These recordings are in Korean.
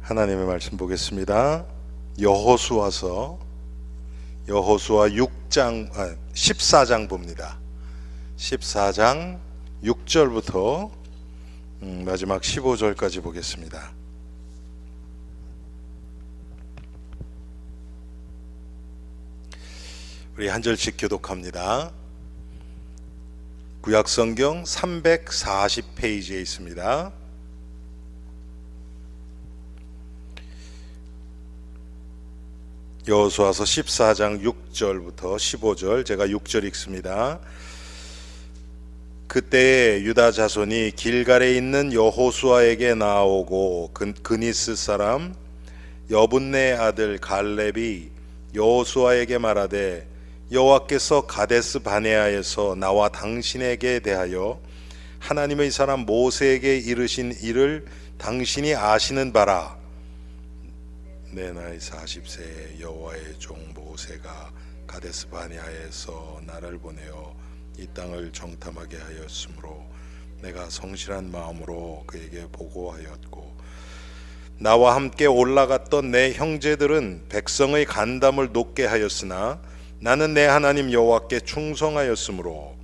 하나님의 말씀 보겠습니다. 여호수아서 여호수아 14장 봅니다. 14장 6절부터 마지막 15절까지 보겠습니다. 우리 한 절씩 교독합니다. 구약성경 340페이지에 있습니다. 여호수아서 14장 6절부터 15절, 제가 6절 읽습니다. 그때에 유다 자손이 길갈에 있는 여호수아에게 나아오고 그니스 사람 여분네 아들 갈렙이 여호수아에게 말하되 여호와께서 가데스 바네아에서 나와 당신에게 대하여 하나님의 사람 모세에게 이르신 일을 당신이 아시는 바라. 내 나이 40세에 여호와의 종 모세가 가데스 바네아에서 나를 보내어 이 땅을 정탐하게 하였으므로 내가 성실한 마음으로 그에게 보고하였고, 나와 함께 올라갔던 내 형제들은 백성의 간담을 높게 하였으나 나는 내 하나님 여호와께 충성하였으므로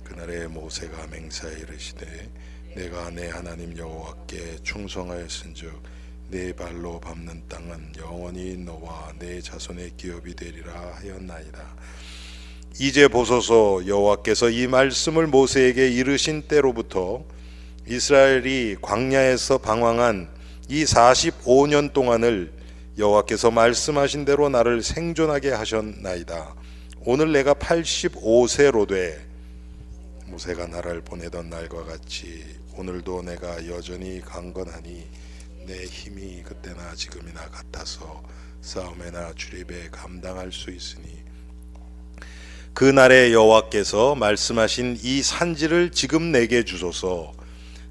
그날에 모세가 맹세하여 이르시되 내가 내 하나님 여호와께 충성하였은즉 내 발로 밟는 땅은 영원히 너와 내 자손의 기업이 되리라 하였나이다. 이제 보소서, 여호와께서 이 말씀을 모세에게 이르신 때로부터 이스라엘이 광야에서 방황한 이 45년 동안을 여호와께서 말씀하신 대로 나를 생존하게 하셨나이다. 오늘 내가 85세로 돼 모세가 나를 보내던 날과 같이 오늘도 내가 여전히 강건하니 내 힘이 그때나 지금이나 같아서 싸움에나 출입에 감당할 수 있으니 그날에 여호와께서 말씀하신 이 산지를 지금 내게 주소서.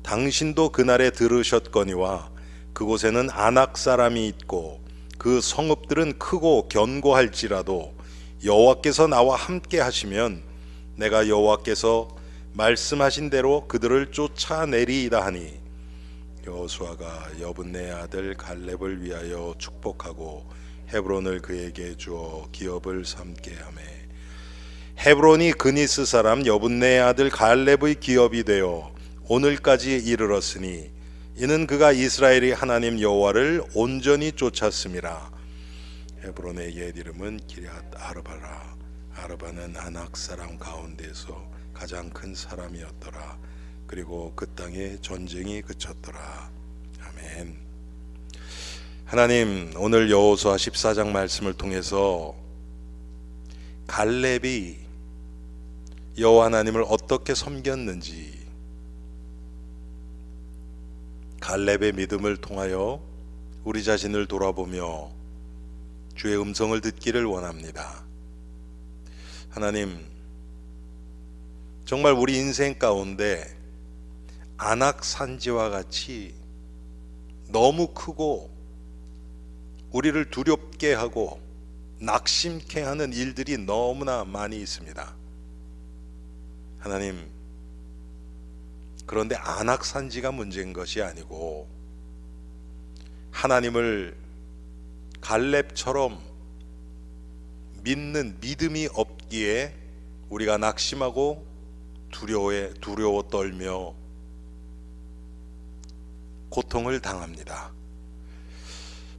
당신도 그날에 들으셨거니와 그곳에는 아낙 사람이 있고 그 성읍들은 크고 견고할지라도 여호와께서 나와 함께 하시면 내가 여호와께서 말씀하신 대로 그들을 쫓아내리이다 하니, 여호수아가 여분네 아들 갈렙을 위하여 축복하고 헤브론을 그에게 주어 기업을 삼게 하매 헤브론이 그니스 사람 여분네 아들 갈렙의 기업이 되어 오늘까지 이르렀으니 이는 그가 이스라엘이 하나님 여호와를 온전히 쫓았음이라. 헤브론의 옛 이름은 기럇 아르바라. 아르바는 아낙 사람 가운데서 가장 큰 사람이었더라. 그리고 그 땅에 전쟁이 그쳤더라. 아멘. 하나님, 오늘 여호수아 14장 말씀을 통해서 갈렙이 여호와 하나님을 어떻게 섬겼는지, 갈렙의 믿음을 통하여 우리 자신을 돌아보며 주의 음성을 듣기를 원합니다. 하나님, 정말 우리 인생 가운데 아낙 산지와 같이 너무 크고 우리를 두렵게 하고 낙심케 하는 일들이 너무나 많이 있습니다. 하나님, 그런데 아낙 산지가 문제인 것이 아니고 하나님을 갈렙처럼 믿는 믿음이 없기에 우리가 낙심하고 두려워 떨며 고통을 당합니다.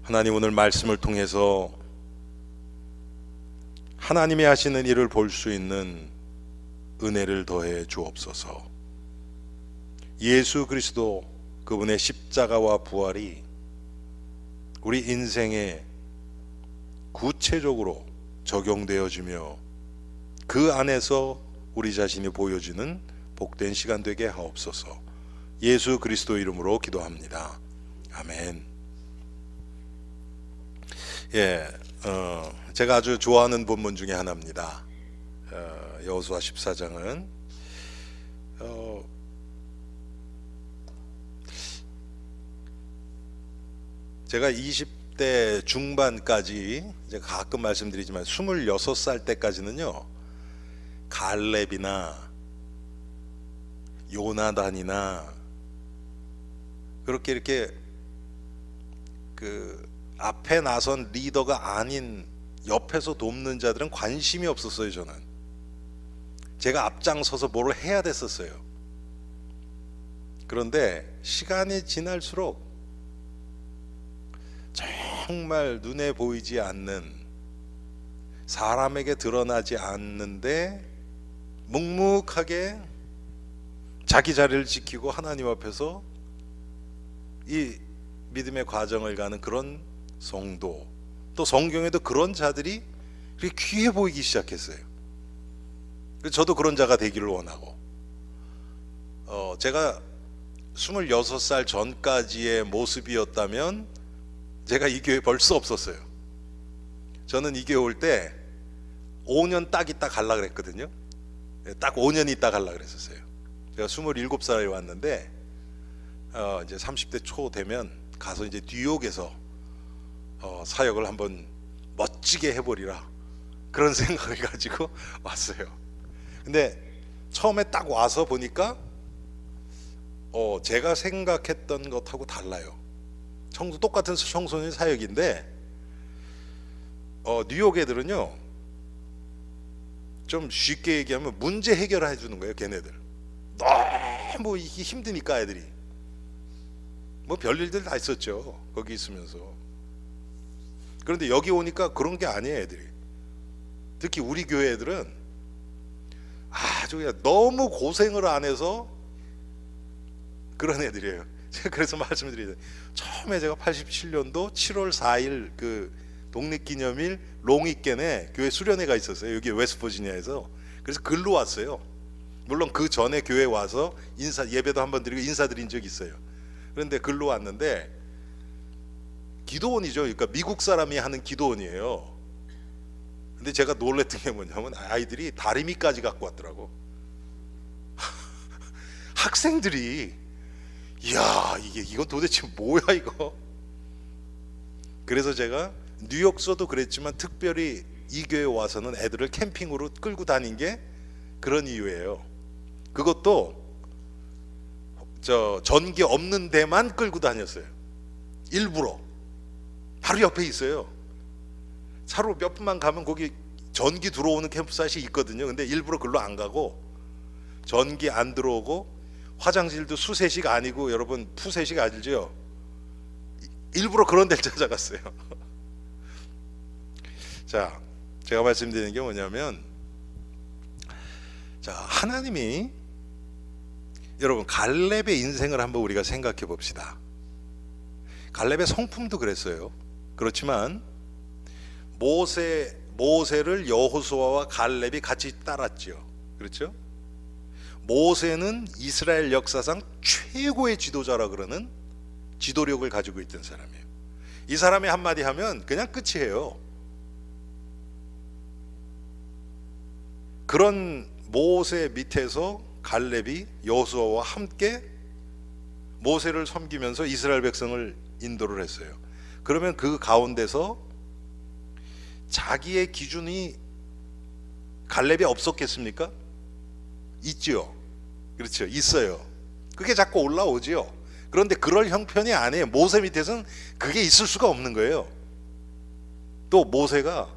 하나님, 오늘 말씀을 통해서 하나님이 하시는 일을 볼 수 있는 은혜를 더해 주옵소서. 예수 그리스도 그분의 십자가와 부활이 우리 인생에 구체적으로 적용되어지며 그 안에서 우리 자신이 보여지는 복된 시간 되게 하옵소서. 예수 그리스도 이름으로 기도합니다. 아멘. 제가 아주 좋아하는 본문 중에 하나입니다. 여호수아 14장은 제가 20대 중반까지, 이제 가끔 말씀드리지만 26살 때까지는요, 갈렙이나 요나단이나 그렇게 이렇게 그 앞에 나선 리더가 아닌 옆에서 돕는 자들은 관심이 없었어요. 저는 제가 앞장서서 뭘 해야 됐었어요. 그런데 시간이 지날수록 정말 눈에 보이지 않는, 사람에게 드러나지 않는데 묵묵하게 자기 자리를 지키고 하나님 앞에서 이 믿음의 과정을 가는 그런 성도, 또 성경에도 그런 자들이 그렇게 귀해 보이기 시작했어요. 저도 그런 자가 되기를 원하고, 제가 26살 전까지의 모습이었다면 제가 이 교회 벌써 없었어요. 저는 이 교회 올 때 5년 딱 있다 갈라 그랬거든요. 딱 5년 있다 갈라 그랬었어요. 제가 27살에 왔는데 이제 30대 초 되면 가서 이제 뉴욕에서 사역을 한번 멋지게 해보리라, 그런 생각을 가지고 왔어요. 근데 처음에 딱 와서 보니까 제가 생각했던 것하고 달라요. 똑같은 청소년 사역인데 뉴욕 애들은요, 좀 쉽게 얘기하면 문제 해결해 주는 거예요. 걔네들 너무 힘드니까 애들이 뭐 별일들 다 있었죠, 거기 있으면서. 그런데 여기 오니까 그런 게 아니에요. 애들이, 특히 우리 교회 애들은 아주 그냥 너무 고생을 안 해서 그런 애들이에요. 제가 그래서 말씀드리죠. 처음에 제가 87년도 7월 4일 그 독립기념일 롱위켄에 교회 수련회가 있었어요. 여기 웨스트버지니아에서. 그래서 글로 왔어요. 물론 그 전에 교회 와서 예배도 한번 드리고 인사드린 적이 있어요. 그런데 글로 왔는데 기도원이죠. 그러니까 미국 사람이 하는 기도원이에요. 근데 제가 놀랬던 게 뭐냐면 아이들이 다리미까지 갖고 왔더라고. 학생들이, 이야, 이건 도대체 뭐야 이거. 그래서 제가 뉴욕서도 그랬지만 특별히 이 교회 와서는 애들을 캠핑으로 끌고 다닌 게 그런 이유예요. 그것도 전기 없는 데만 끌고 다녔어요. 일부러. 바로 옆에 있어요. 차로 몇 분만 가면 거기 전기 들어오는 캠프사이트이 있거든요. 근데 일부러 글로 안 가고, 전기 안 들어오고, 화장실도 수세식 아니고 여러분 푸세식 알죠? 일부러 그런 데를 찾아갔어요. 자, 제가 말씀드리는 게 뭐냐면, 자, 하나님이, 여러분 갈렙의 인생을 한번 우리가 생각해 봅시다. 갈렙의 성품도 그랬어요. 그렇지만 모세를 여호수아와 갈렙이 같이 따랐죠. 그렇죠? 모세는 이스라엘 역사상 최고의 지도자라 그러는 지도력을 가지고 있던 사람이에요. 이 사람이 한마디 하면 그냥 끝이에요. 그런 모세 밑에서 갈렙이 여호수아와 함께 모세를 섬기면서 이스라엘 백성을 인도를 했어요. 그러면 그 가운데서 자기의 기준이 갈렙이 없었겠습니까? 있죠. 그렇죠. 있어요. 그게 자꾸 올라오죠. 그런데 그럴 형편이 아니에요. 모세 밑에서는 그게 있을 수가 없는 거예요. 또 모세가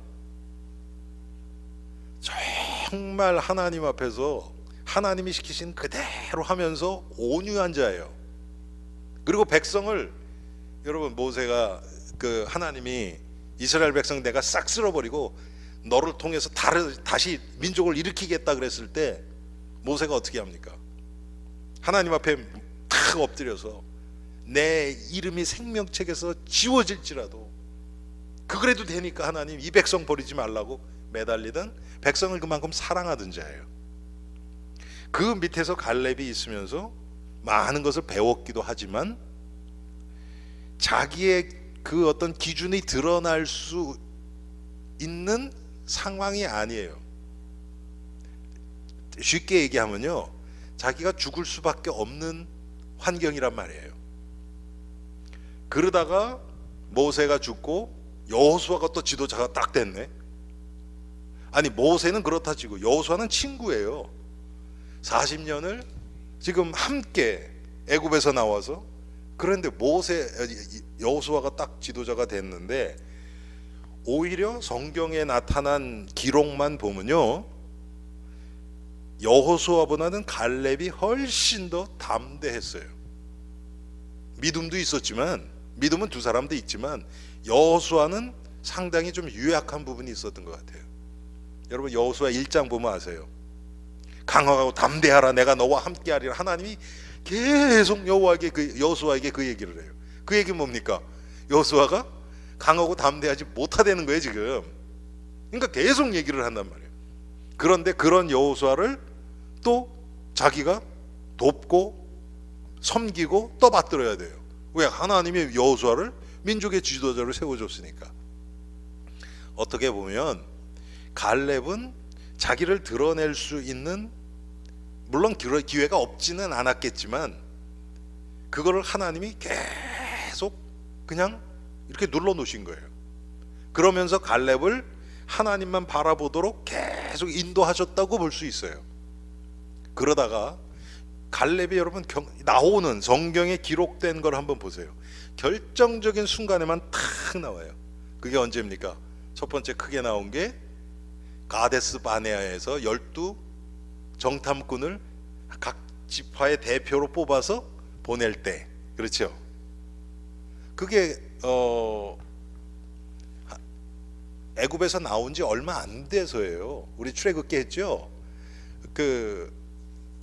정말 하나님 앞에서 하나님이 시키신 그대로 하면서 온유한 자예요. 그리고 백성을, 여러분 모세가 하나님이 이스라엘 백성 내가 싹 쓸어버리고 너를 통해서 다시 민족을 일으키겠다 그랬을 때 모세가 어떻게 합니까? 하나님 앞에 탁 엎드려서 내 이름이 생명책에서 지워질지라도 그래도 되니까 하나님 이 백성 버리지 말라고 매달리던, 백성을 그만큼 사랑하던 자예요. 그 밑에서 갈렙이 있으면서 많은 것을 배웠기도 하지만 자기의 그 어떤 기준이 드러날 수 있는 상황이 아니에요. 쉽게 얘기하면요, 자기가 죽을 수밖에 없는 환경이란 말이에요. 그러다가 모세가 죽고 여호수아가 또 지도자가 딱 됐네. 아니 모세는 그렇다 치고 여호수아는 친구예요. 40년을 지금 함께 애굽에서 나와서 그런데 여호수아가 딱 지도자가 됐는데 오히려 성경에 나타난 기록만 보면요, 여호수아보다는 갈렙이 훨씬 더 담대했어요. 믿음도 있었지만, 믿음은 두 사람도 있지만 여호수아는 상당히 좀 유약한 부분이 있었던 것 같아요. 여러분 여호수아 1장 보면 아세요. 강하고 담대하라, 내가 너와 함께하리라. 하나님이 계속 여호수아에게 그 얘기를 해요. 그 얘기는 뭡니까? 여호수아가 강하고 담대하지 못하다는 거예요 지금. 그러니까 계속 얘기를 한단 말이에요. 그런데 그런 여호수아를 또 자기가 돕고 섬기고 떠받들어야 돼요. 왜? 하나님이 여호수아를 민족의 지도자로 세워줬으니까. 어떻게 보면 갈렙은 자기를 드러낼 수 있는, 물론 기회가 없지는 않았겠지만 그거를 하나님이 계속 그냥 이렇게 눌러놓으신 거예요. 그러면서 갈렙을 하나님만 바라보도록 계속 인도하셨다고 볼 수 있어요. 그러다가 갈렙이 여러분 나오는 성경에 기록된 걸 한번 보세요. 결정적인 순간에만 탁 나와요. 그게 언제입니까? 첫 번째 크게 나온 게 가데스 바네아에서 12 정탐꾼을 각 지파의 대표로 뽑아서 보낼 때, 그렇죠? 그게 애굽에서 나온 지 얼마 안 돼서예요. 우리 출애굽기 했죠.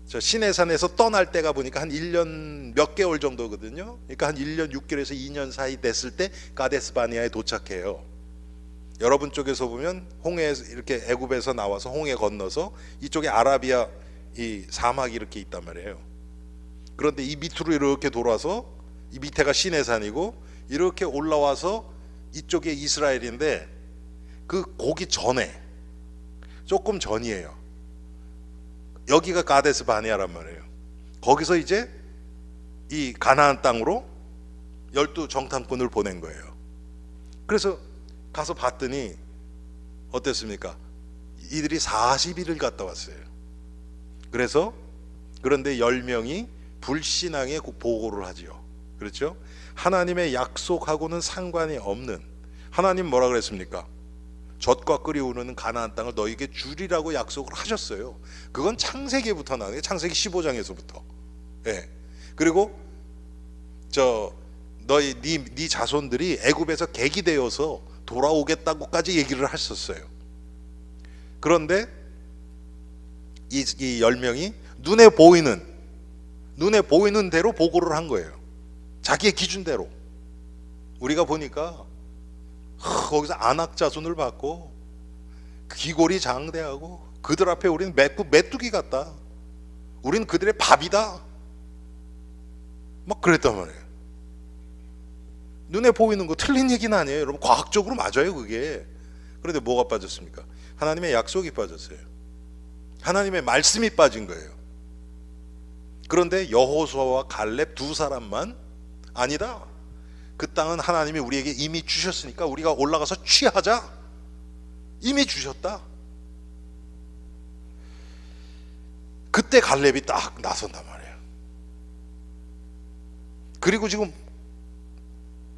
저 시내산에서 떠날 때가 보니까 한 1년 몇 개월 정도거든요. 그러니까 한 1년 6개월에서 2년 사이 됐을 때 가데스 바네아에 도착해요. 여러분 쪽에서 보면 홍해, 이렇게 애굽에서 나와서 홍해 건너서 이쪽에 아라비아 이 사막이 이렇게 있단 말이에요. 그런데 이 밑으로 이렇게 돌아서, 이 밑에가 시내산이고 이렇게 올라와서 이쪽에 이스라엘인데, 그 고기 전에, 조금 전이에요. 여기가 가데스 바네아란 말이에요. 거기서 이제 이 가나안 땅으로 12 정탐꾼을 보낸 거예요. 그래서 가서 봤더니 어땠습니까? 이들이 40일을 갔다 왔어요. 그런데 10명이 불신앙의 보고를 하지요. 그렇죠? 하나님의 약속하고는 상관이 없는, 하나님 뭐라 그랬습니까? 젖과 끓이 흐르는 가나안 땅을 너희에게 주리라고 약속을 하셨어요. 그건 창세기부터 나와요. 창세기 15장에서부터. 예. 그리고 네 자손들이 애굽에서 객이 되어서 돌아오겠다고까지 얘기를 하셨어요. 그런데 이 10명이 눈에 보이는 대로 보고를 한 거예요. 자기의 기준대로. 우리가 보니까 거기서 안악 자손을 받고 귀골이 장대하고 그들 앞에 우리는 메뚜기 같다. 우리는 그들의 밥이다. 막 그랬단 말이에요. 눈에 보이는 거 틀린 얘기는 아니에요. 여러분 과학적으로 맞아요 그게. 그런데 뭐가 빠졌습니까? 하나님의 약속이 빠졌어요. 하나님의 말씀이 빠진 거예요. 그런데 여호수아와 갈렙 두 사람만 아니다. 그 땅은 하나님이 우리에게 이미 주셨으니까 우리가 올라가서 취하자. 이미 주셨다. 그때 갈렙이 딱 나선단 말이에요. 그리고 지금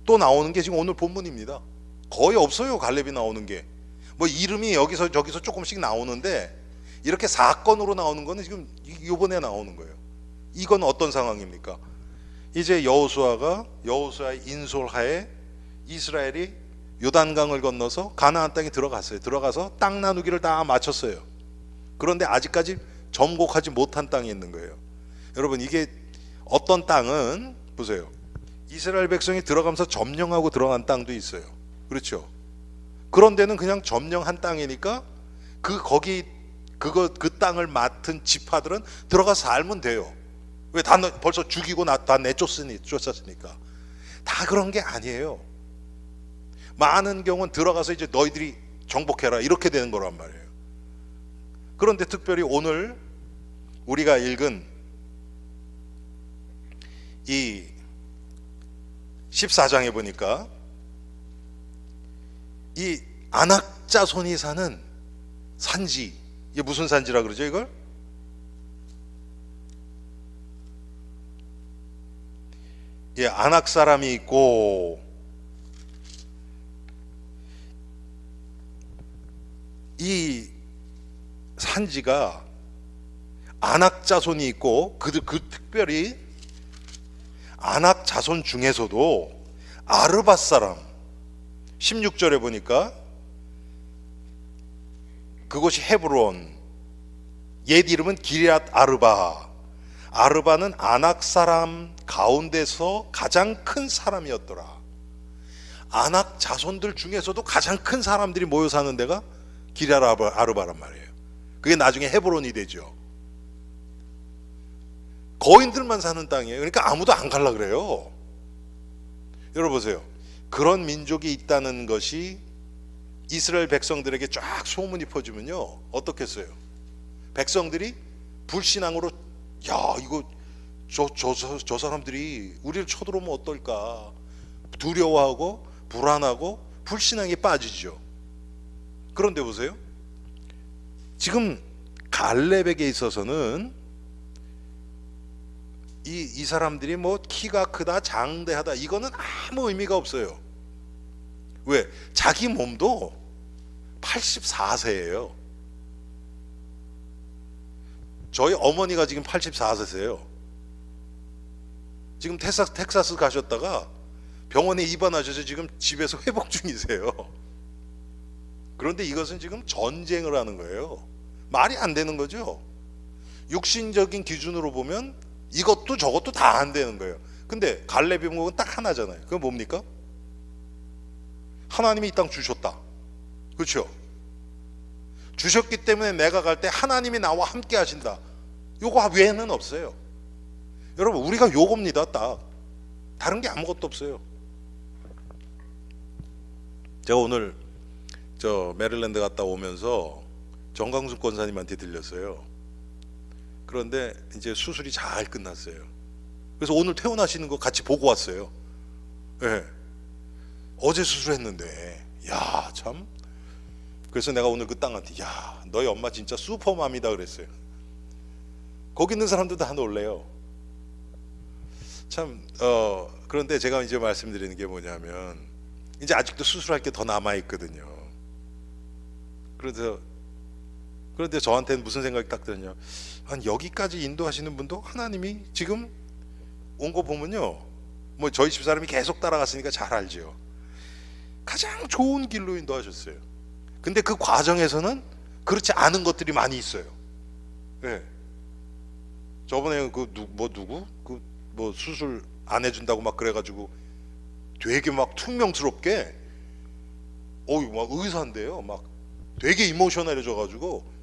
또 나오는 게 지금 오늘 본문입니다. 거의 없어요 갈렙이 나오는 게. 뭐 이름이 여기서 저기서 조금씩 나오는데 이렇게 사건으로 나오는 거는 지금 이번에 나오는 거예요. 이건 어떤 상황입니까? 이제 여호수아의 인솔하에 이스라엘이 요단강을 건너서 가나안 땅에 들어갔어요. 들어가서 땅 나누기를 다 마쳤어요. 그런데 아직까지 정복하지 못한 땅이 있는 거예요. 여러분 이게 어떤 땅은 보세요. 이스라엘 백성이 들어가면서 점령하고 들어간 땅도 있어요. 그렇죠? 그런 데는 그냥 점령한 땅이니까 그 땅을 맡은 지파들은 들어가서 살면 돼요. 왜? 벌써 죽이고 다 쫓았으니까. 다 그런 게 아니에요. 많은 경우는 들어가서 이제 너희들이 정복해라 이렇게 되는 거란 말이에요. 그런데 특별히 오늘 우리가 읽은 이 14장에 보니까 이 아낙 자손이 사는 산지, 이게 무슨 산지라 그러죠 이걸? 예, 아낙 사람이 있고, 이 산지가 아낙 자손이 있고, 그 특별히 아낙 자손 중에서도 아르밧 사람, 16절에 보니까 그곳이 헤브론, 옛 이름은 기럇 아르바. 아르바는 아낙 사람 가운데서 가장 큰 사람이었더라. 아낙 자손들 중에서도 가장 큰 사람들이 모여 사는 데가 기럇 아르바란 말이에요. 그게 나중에 헤브론이 되죠. 거인들만 사는 땅이에요. 그러니까 아무도 안 갈라 그래요. 여러분 보세요. 그런 민족이 있다는 것이 이스라엘 백성들에게 쫙 소문이 퍼지면요, 어떻겠어요? 백성들이 불신앙으로, 야, 이거 저 사람들이 우리를 쳐들어오면 어떨까 두려워하고 불안하고 불신앙에 빠지죠. 그런데 보세요, 지금 갈렙에게 있어서는 이 사람들이 뭐 키가 크다 장대하다 이거는 아무 의미가 없어요. 왜? 자기 몸도 84세예요. 저희 어머니가 지금 84세세요. 지금 텍사스 가셨다가 병원에 입원하셔서 지금 집에서 회복 중이세요. 그런데 이것은 지금 전쟁을 하는 거예요. 말이 안 되는 거죠. 육신적인 기준으로 보면 이것도 저것도 다 안 되는 거예요. 근데 갈렙의 목은 딱 하나잖아요. 그건 뭡니까? 하나님이 이 땅 주셨다. 그렇죠? 주셨기 때문에 내가 갈 때 하나님이 나와 함께 하신다. 요거 외에는 없어요. 여러분, 우리가 요겁니다. 딱 다른 게 아무것도 없어요. 제가 오늘 저 메릴랜드 갔다 오면서 정강순 권사님한테 들렸어요. 그런데 이제 수술이 잘 끝났어요. 그래서 오늘 퇴원하시는 거 같이 보고 왔어요. 네. 어제 수술했는데, 야, 참. 그래서 내가 오늘 그 땅한테, 야, 너희 엄마 진짜 슈퍼맘이다 그랬어요. 거기 있는 사람들도 다 놀래요. 참, 그런데 제가 이제 말씀드리는 게 뭐냐면, 이제 아직도 수술할 게 더 남아있거든요. 그런데 저한테는 무슨 생각이 딱 드냐, 한 여기까지 인도하시는 분도 하나님이 지금 온 거 보면요, 뭐 저희 집사람이 계속 따라갔으니까 잘 알죠. 가장 좋은 길로 인도하셨어요. 근데 그 과정에서는 그렇지 않은 것들이 많이 있어요. 네. 저번에 뭐 수술 안 해준다고 막 그래가지고 되게 막 퉁명스럽게, 막 의사인데요, 막 되게 이모셔널해져가지고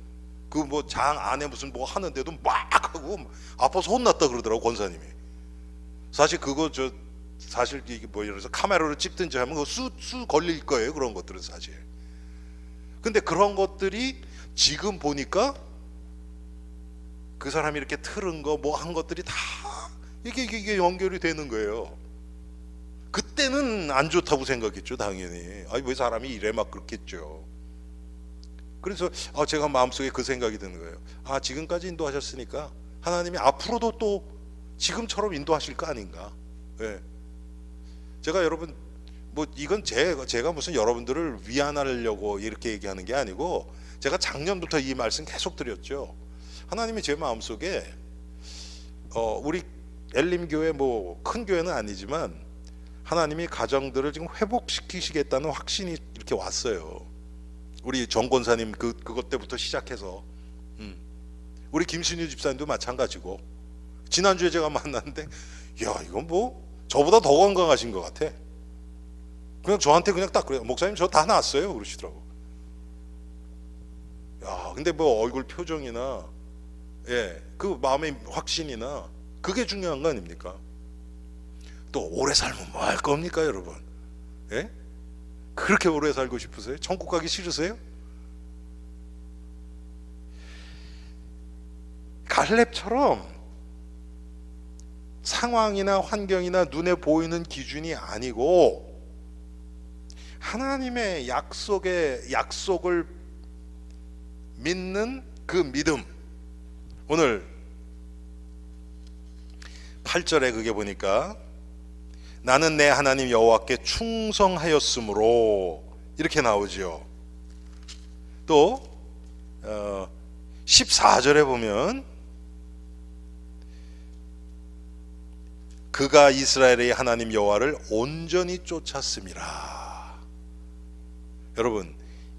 그 뭐 장 안에 무슨 뭐 하는데도 막 하고 아파서 혼났다 그러더라고, 권사님이. 사실 그거 사실 이게 뭐 예를 들어서 카메라로 찍든지 하면 그거 수 걸릴 거예요, 그런 것들은 사실. 근데 그런 것들이 지금 보니까 그 사람이 이렇게 틀은 거 뭐 한 것들이 다 이게 연결이 되는 거예요. 그때는 안 좋다고 생각했죠, 당연히. 아니 왜 사람이 이래 막 그렇겠죠. 그래서 제가 마음속에 그 생각이 드는 거예요. 지금까지 인도하셨으니까 하나님이 앞으로도 또 지금처럼 인도하실 거 아닌가. 네. 제가 여러분 뭐 이건 제가 무슨 여러분들을 위안하려고 이렇게 얘기하는 게 아니고, 제가 작년부터 이 말씀 계속 드렸죠. 하나님이 제 마음속에 우리 엘림교회 뭐 큰 교회는 아니지만 하나님이 가정들을 지금 회복시키시겠다는 확신이 이렇게 왔어요. 우리 정 권사님 그것 때부터 시작해서 우리 김신유 집사님도 마찬가지고, 지난주에 제가 만났는데, 야, 이건 뭐 저보다 더 건강하신 것 같아. 그냥 저한테 그냥 딱 그래요. 목사님 저 다 나았어요 그러시더라고. 야, 근데 뭐 얼굴 표정이나 그 마음의 확신이나 그게 중요한 거 아닙니까? 또 오래 살면 뭐 할 겁니까, 여러분? 예? 그렇게 오래 살고 싶으세요? 천국 가기 싫으세요? 갈렙처럼 상황이나 환경이나 눈에 보이는 기준이 아니고 하나님의 약속을 믿는 그 믿음. 오늘 8절에 그게 보니까 나는 내 하나님 여호와께 충성하였으므로 이렇게 나오죠. 또 14절에 보면 그가 이스라엘의 하나님 여호와를 온전히 쫓았음이라. 여러분,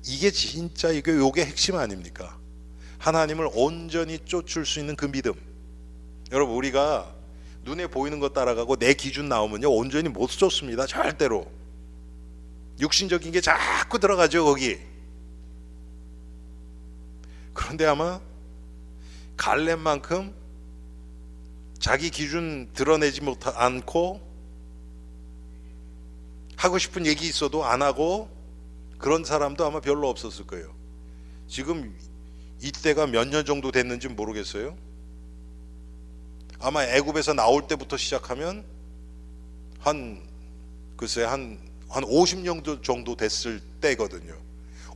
이게 진짜 요게 핵심 아닙니까? 하나님을 온전히 쫓을 수 있는 그 믿음. 여러분, 우리가 눈에 보이는 것 따라가고 내 기준 나오면요 온전히 못 쫓습니다. 절대로. 육신적인 게 자꾸 들어가죠 거기. 그런데 아마 갈렙만큼 자기 기준 드러내지 않고 하고 싶은 얘기 있어도 안 하고 그런 사람도 아마 별로 없었을 거예요. 지금 이때가 몇 년 정도 됐는지 모르겠어요. 아마 애굽에서 나올 때부터 시작하면 글쎄 한 50년 정도 됐을 때거든요.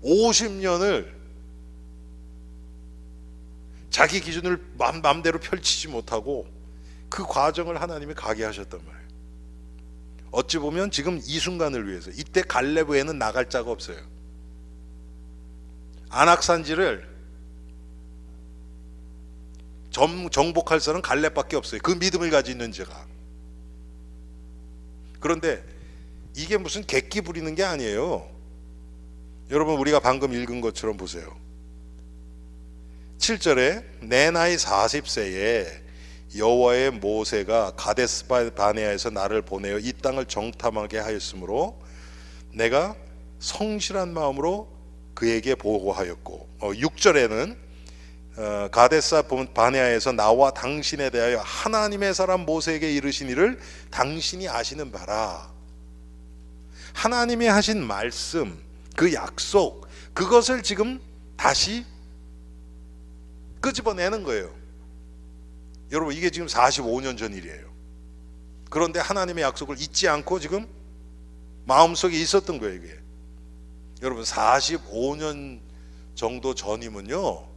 50년을 자기 기준을 마음대로 펼치지 못하고 그 과정을 하나님이 가게 하셨단 말이에요. 어찌 보면 지금 이 순간을 위해서 이때 갈렙 외에는 나갈 자가 없어요. 안악산지를 정복할 사람은 갈렙밖에 없어요. 그 믿음을 가지고 있는 자가. 그런데 이게 무슨 객기 부리는 게 아니에요. 여러분, 우리가 방금 읽은 것처럼 보세요. 7절에 내 나이 40세에 여호와의 모세가 가데스 바네아에서 나를 보내어 이 땅을 정탐하게 하였으므로 내가 성실한 마음으로 그에게 보고하였고, 6절에는 가데스 바네아에서 나와 당신에 대하여 하나님의 사람 모세에게 이르신 일을 당신이 아시는 바라. 하나님이 하신 말씀, 그 약속, 그것을 지금 다시 끄집어내는 거예요. 여러분, 이게 지금 45년 전 일이에요. 그런데 하나님의 약속을 잊지 않고 지금 마음속에 있었던 거예요. 이게 여러분, 45년 정도 전이면요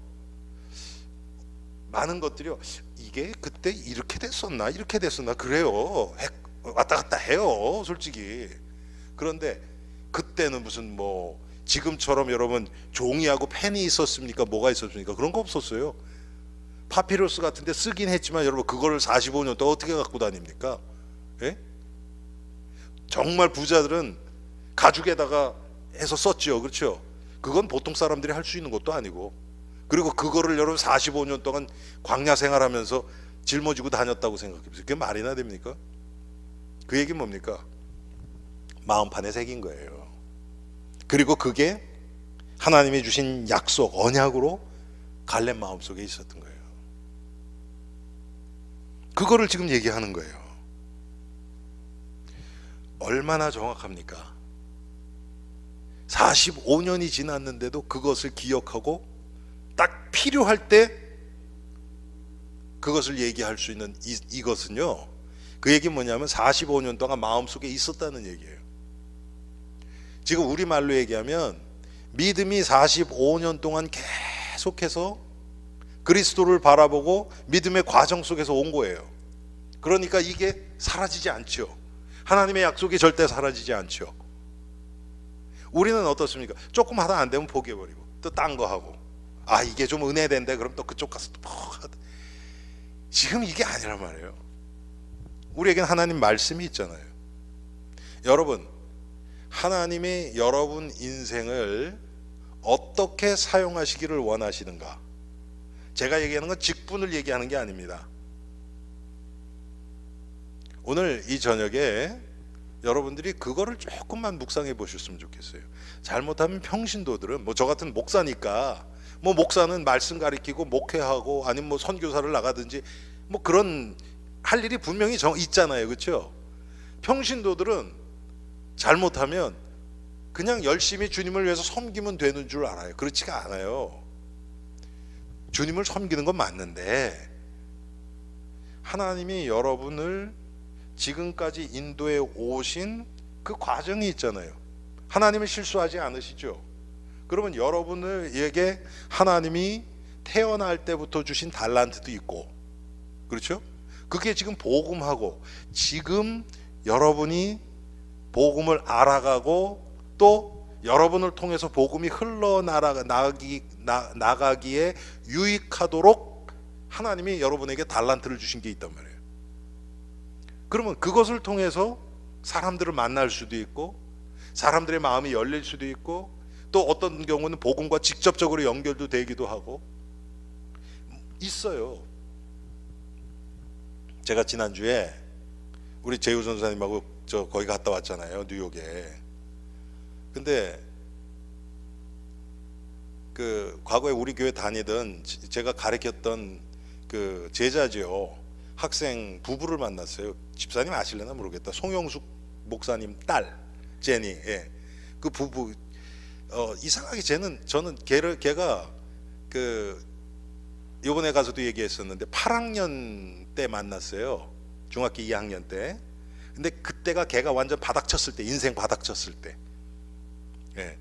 많은 것들이요, 이게 그때 이렇게 됐었나 이렇게 됐었나 그래요. 왔다 갔다 해요 솔직히. 그런데 그때는 무슨 뭐 지금처럼 여러분 종이하고 펜이 있었습니까? 뭐가 있었습니까? 그런 거 없었어요. 파피루스 같은데 쓰긴 했지만 여러분, 그거를 45년 동안 어떻게 갖고 다닙니까? 예? 정말 부자들은 가죽에다가 해서 썼죠. 그렇죠? 그건 보통 사람들이 할 수 있는 것도 아니고, 그리고 그거를 여러분 45년 동안 광야 생활하면서 짊어지고 다녔다고 생각해보세요. 그게 말이나 됩니까? 그 얘기는 뭡니까? 마음판에 새긴 거예요. 그리고 그게 하나님이 주신 약속, 언약으로 갈렙 마음속에 있었던 거예요. 그거를 지금 얘기하는 거예요. 얼마나 정확합니까? 45년이 지났는데도 그것을 기억하고 딱 필요할 때 그것을 얘기할 수 있는 이것은요, 그 얘기는 뭐냐면 45년 동안 마음속에 있었다는 얘기예요. 지금 우리말로 얘기하면 믿음이 45년 동안 계속해서 그리스도를 바라보고 믿음의 과정 속에서 온 거예요. 그러니까 이게 사라지지 않죠. 하나님의 약속이 절대 사라지지 않죠. 우리는 어떻습니까? 조금 하다 안 되면 포기해버리고 또 딴 거 하고, 아 이게 좀 은혜된대 그럼 또 그쪽 가서 또 지금 이게 아니란 말이에요. 우리에겐 하나님 말씀이 있잖아요. 여러분, 하나님이 여러분 인생을 어떻게 사용하시기를 원하시는가? 제가 얘기하는 건 직분을 얘기하는 게 아닙니다. 오늘 이 저녁에 여러분들이 그거를 조금만 묵상해 보셨으면 좋겠어요. 잘못하면 평신도들은 뭐 저 같은 목사니까, 뭐 목사는 말씀 가리키고 목회하고 아니면 뭐 선교사를 나가든지 뭐 그런 할 일이 분명히 있잖아요. 그렇죠? 평신도들은 잘못하면 그냥 열심히 주님을 위해서 섬기면 되는 줄 알아요. 그렇지가 않아요. 주님을 섬기는 건 맞는데 하나님이 여러분을 지금까지 인도해 오신 그 과정이 있잖아요. 하나님은 실수하지 않으시죠. 그러면 여러분에게 하나님이 태어날 때부터 주신 달란트도 있고, 그렇죠? 그게 지금 복음하고 지금 여러분이 복음을 알아가고 또 여러분을 통해서 복음이 흘러나가기에 유익하도록 하나님이 여러분에게 달란트를 주신 게 있단 말이에요. 그러면 그것을 통해서 사람들을 만날 수도 있고 사람들의 마음이 열릴 수도 있고 또 어떤 경우는 복음과 직접적으로 연결도 되기도 하고 있어요. 제가 지난주에 우리 재우 전사님하고 거기 갔다 왔잖아요, 뉴욕에. 근데 그 과거에 우리 교회 다니던 제가 가르쳤던 그 제자죠, 학생 부부를 만났어요. 집사님 아실려나 모르겠다. 송영숙 목사님 딸 제니. 예. 그 부부 이상하게 저는 걔가 그 요번에 가서도 얘기했었는데 8학년 때 만났어요. 중학교 2학년 때. 근데 그때가 걔가 완전 바닥쳤을 때, 인생 바닥쳤을 때. 예.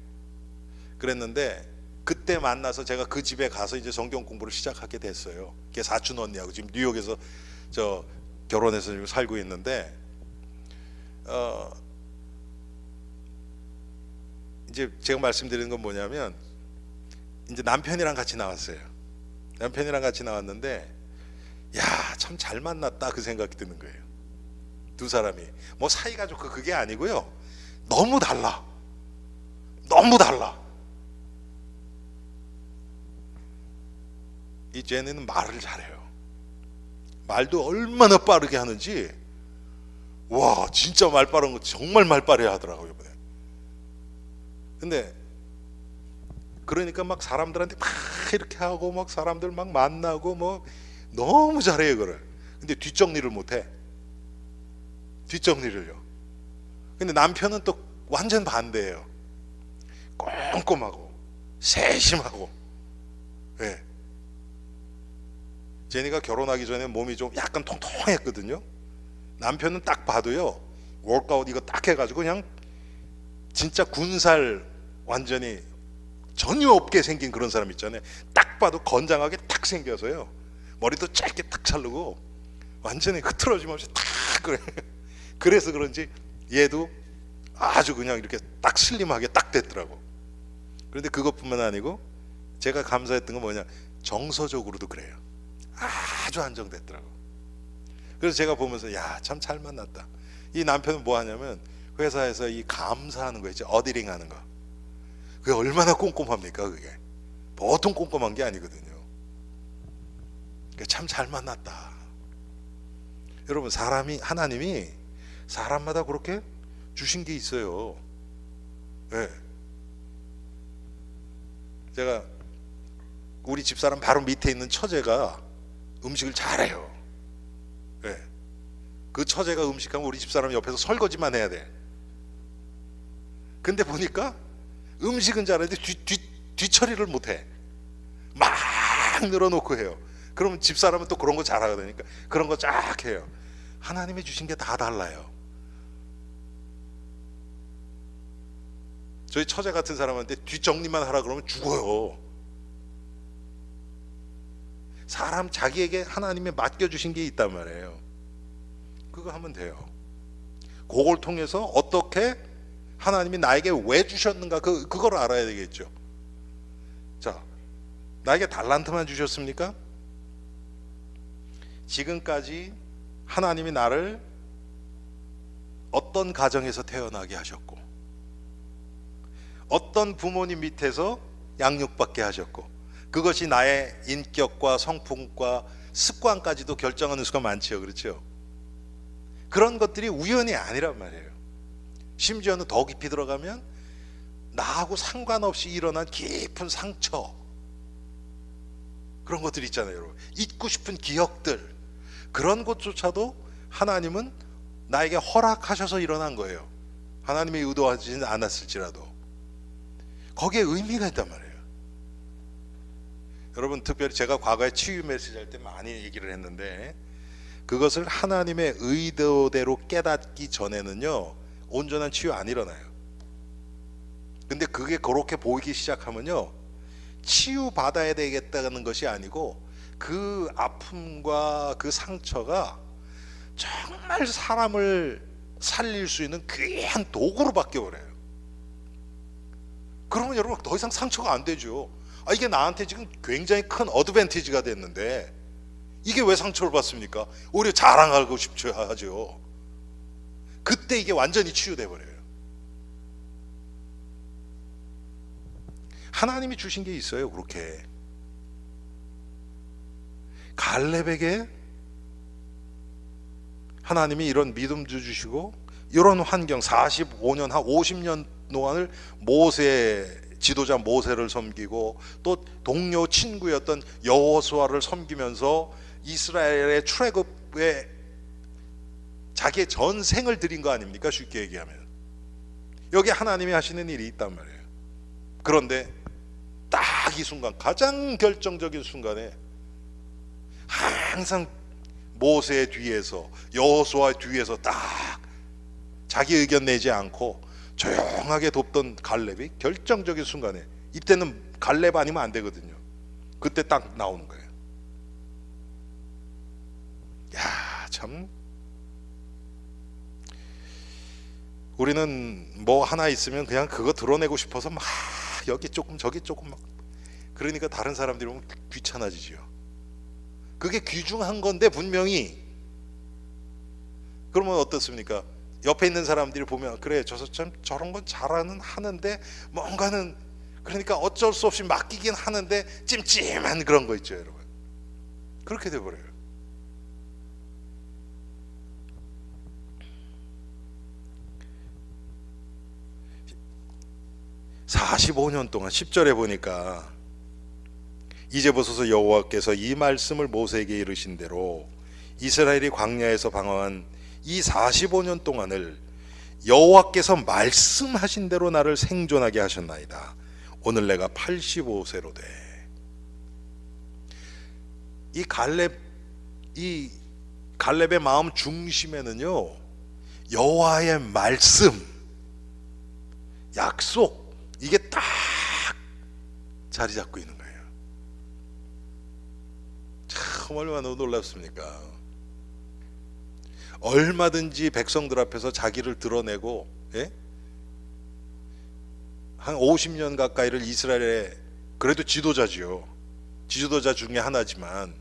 그랬는데 그때 만나서 제가 그 집에 가서 이제 성경 공부를 시작하게 됐어요. 걔 사촌 언니하고 지금 뉴욕에서 결혼해서 지금 살고 있는데 이제 제가 말씀드리는 건 뭐냐면 이제 남편이랑 같이 나왔어요. 남편이랑 같이 나왔는데 야, 참 잘 만났다 그 생각이 드는 거예요. 두 사람이 뭐 사이가 좋고 그게 아니고요. 너무 달라. 너무 달라. 이 제니는 말을 잘해요. 말도 얼마나 빠르게 하는지, 와, 진짜 말 빠른 거 정말 말 빠르게 하더라고요, 이번에. 근데 그러니까 막 사람들한테 막 이렇게 하고 막 사람들 막 만나고 뭐 너무 잘해요, 그걸. 근데 뒷정리를 못해. 뒷정리를요. 근데 남편은 또 완전 반대예요. 꼼꼼하고 세심하고. 예. 제니가 결혼하기 전에 몸이 좀 약간 통통했거든요. 남편은 딱 봐도요, 월크아웃 이거 딱 해가지고 그냥 진짜 군살 완전히 전혀 없게 생긴 그런 사람 있잖아요. 딱 봐도 건장하게 딱 생겨서요, 머리도 짧게 딱 자르고 완전히 흐트러짐 없이 딱 그래. 그래서 그런지 얘도 아주 그냥 이렇게 딱 슬림하게 딱 됐더라고. 그런데 그것뿐만 아니고 제가 감사했던 건 뭐냐, 정서적으로도 그래요. 아주 안정됐더라고. 그래서 제가 보면서 야, 참 잘 만났다. 이 남편은 뭐 하냐면 회사에서 이 감사하는 거 있죠, 어디링 하는 거. 그게 얼마나 꼼꼼합니까? 그게 보통 꼼꼼한 게 아니거든요. 참 잘 만났다. 여러분, 하나님이 사람마다 그렇게 주신 게 있어요. 네. 제가 우리 집사람 바로 밑에 있는 처제가 음식을 잘해요. 네. 그 처제가 음식하면 우리 집사람 옆에서 설거지만 해야 돼. 근데 보니까 음식은 잘하는데 뒤처리를 못해. 막 늘어놓고 해요. 그러면 집사람은 또 그런 거 잘하거든요. 그런 거 쫙 해요. 하나님이 주신 게 다 달라요. 저희 처제 같은 사람한테 뒷정리만 하라 그러면 죽어요. 사람 자기에게 하나님이 맡겨주신 게 있단 말이에요. 그거 하면 돼요. 그걸 통해서 어떻게 하나님이 나에게 왜 주셨는가, 그걸 알아야 되겠죠. 자, 나에게 달란트만 주셨습니까? 지금까지 하나님이 나를 어떤 가정에서 태어나게 하셨고, 어떤 부모님 밑에서 양육받게 하셨고, 그것이 나의 인격과 성품과 습관까지도 결정하는 수가 많죠. 그렇죠? 그런 것들이 우연이 아니란 말이에요. 심지어는 더 깊이 들어가면 나하고 상관없이 일어난 깊은 상처, 그런 것들 있잖아요, 여러분. 잊고 싶은 기억들, 그런 것조차도 하나님은 나에게 허락하셔서 일어난 거예요. 하나님이 의도하지는 않았을지라도 거기에 의미가 있단 말이에요. 여러분, 특별히 제가 과거에 치유 메시지 할 때 많이 얘기를 했는데, 그것을 하나님의 의도대로 깨닫기 전에는요, 온전한 치유 안 일어나요. 근데 그게 그렇게 보이기 시작하면요, 치유 받아야 되겠다는 것이 아니고 그 아픔과 그 상처가 정말 사람을 살릴 수 있는 귀한 도구로 바뀌어버려요. 그러면 여러분 더 이상 상처가 안 되죠. 이게 나한테 지금 굉장히 큰 어드밴티지가 됐는데 이게 왜 상처를 받습니까? 오히려 자랑하고 싶죠 하죠. 그때 이게 완전히 치유돼 버려요. 하나님이 주신 게 있어요. 그렇게 갈렙에게 하나님이 이런 믿음도 주시고 이런 환경 45년 한 50년 동안을 지도자 모세를 섬기고 또 동료 친구였던 여호수아를 섬기면서 이스라엘의 출애굽에 자기의 전생을 드린 거 아닙니까? 쉽게 얘기하면 여기 하나님이 하시는 일이 있단 말이에요. 그런데 딱 이 순간, 가장 결정적인 순간에 항상 모세의 뒤에서 여호수아의 뒤에서 딱 자기 의견 내지 않고 조용하게 돕던 갈렙이 결정적인 순간에, 이때는 갈렙 아니면 안 되거든요. 그때 딱 나오는 거예요. 야, 참 우리는 뭐 하나 있으면 그냥 그거 드러내고 싶어서 막 여기 조금 저기 조금 막, 그러니까 다른 사람들이 보면 귀찮아지죠. 그게 귀중한 건데 분명히. 그러면 어떻습니까? 옆에 있는 사람들이 보면 그래 저 참 저런 건 하는데 뭔가는, 그러니까 어쩔 수 없이 맡기긴 하는데 찜찜한 그런 거 있죠 여러분. 그렇게 돼버려요. (45년) 동안 10절에 보니까 이제 보소서 여호와께서 이 말씀을 모세에게 이르신 대로 이스라엘이 광야에서 방황한 이 45년 동안을 여호와께서 말씀하신 대로 나를 생존하게 하셨나이다. 오늘 내가 85세로 돼. 이 갈렙의 마음 중심에는요 여호와의 말씀, 약속, 이게 딱 자리 잡고 있는 거예요. 참 얼마나 놀랍습니까? 얼마든지 백성들 앞에서 자기를 드러내고, 예? 한 50년 가까이를 이스라엘의 그래도 지도자지요. 지도자 중에 하나지만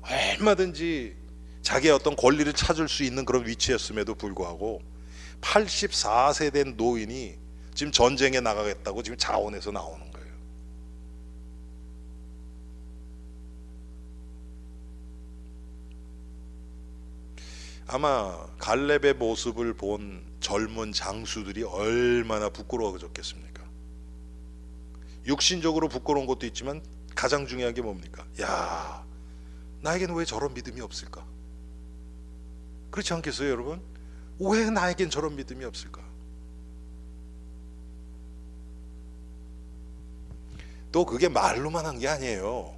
얼마든지 자기의 어떤 권리를 찾을 수 있는 그런 위치였음에도 불구하고 84세 된 노인이 지금 전쟁에 나가겠다고 지금 자원해서 나오는 거예요. 아마 갈렙의 모습을 본 젊은 장수들이 얼마나 부끄러워졌겠습니까? 육신적으로 부끄러운 것도 있지만 가장 중요한 게 뭡니까? 야, 나에겐 왜 저런 믿음이 없을까? 그렇지 않겠어요 여러분? 왜 나에겐 저런 믿음이 없을까? 또 그게 말로만 한 게 아니에요.